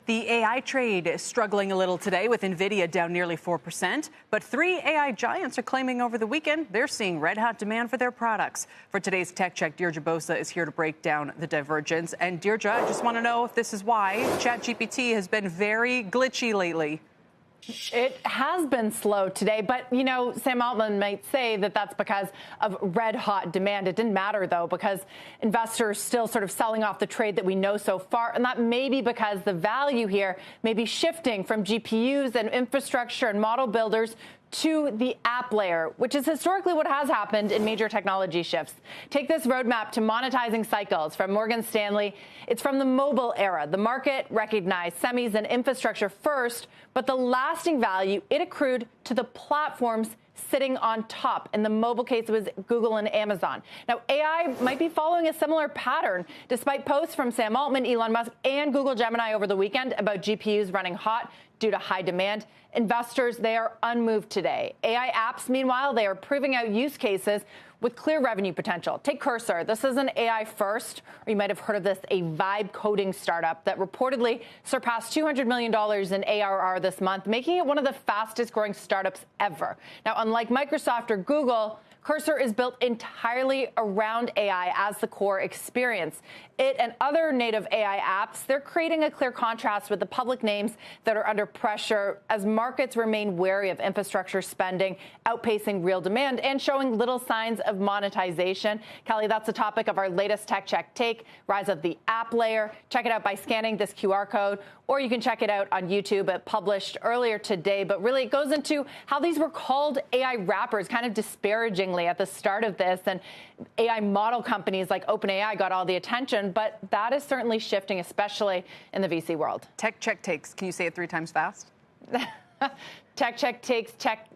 The AI trade is struggling a little today, with Nvidia down nearly 4%. But three AI giants are claiming over the weekend they're seeing red-hot demand for their products. For today's Tech Check, Deirdre Bosa is here to break down the divergence. And Deirdre, I just want to know if this is why ChatGPT has been very glitchy lately. It has been slow today, but, you know, Sam Altman might say that that's because of red-hot demand. It didn't matter, though, because investors still sort of selling off the trade that we know so far, and that may be because the value here may be shifting from GPUs and infrastructure and model builders to the app layer, which is historically what has happened in major technology shifts. Take this roadmap to monetizing cycles from Morgan Stanley. It's from the mobile era. The market recognized semis and infrastructure first, but the lasting value it accrued to the platforms sitting on top. In the mobile case, it was Google and Amazon. Now, AI might be following a similar pattern, despite posts from Sam Altman, Elon Musk, and Google Gemini over the weekend about GPUs running hot due to high demand. Investors, they are unmoved today. AI apps, meanwhile, they are proving out use cases with clear revenue potential. Take Cursor. This is an AI first, or you might have heard of this, a vibe coding startup that reportedly surpassed $200 million in ARR this month, making it one of the fastest growing startups ever. Now, unlike Microsoft or Google, Cursor is built entirely around AI as the core experience. It and other native AI apps, they're creating a clear contrast with the public names that are under pressure as markets remain wary of infrastructure spending, outpacing real demand and showing little signs of monetization. Kelly, that's the topic of our latest Tech Check take, rise of the app layer. Check it out by scanning this QR code, or you can check it out on YouTube. It published earlier today, but really it goes into how these were called AI wrappers kind of disparagingly at the start of this, and AI model companies like OpenAI got all the attention, but that is certainly shifting, especially in the VC world. Tech Check takes. Can you say it 3 times fast? Tech Check takes tech.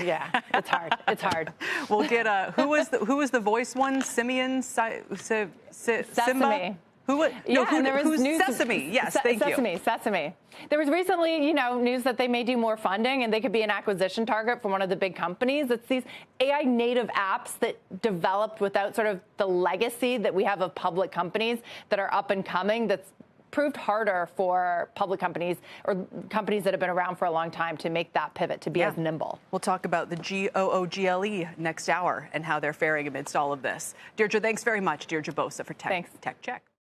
Yeah, it's hard. It's hard. We'll get who was the voice one? Simba? Sesame. Who's Sesame? Yes, thank you. Sesame. There was recently, news that they may do more funding and they could be an acquisition target for one of the big companies. It's these AI native apps that developed without sort of the legacy that we have of public companies that are up and coming. That's proved harder for public companies or companies that have been around for a long time to make that pivot, to be as nimble. We'll talk about the GOOGLE next hour and how they're faring amidst all of this. Deirdre, thanks very much. Deirdre Bosa for Tech Check.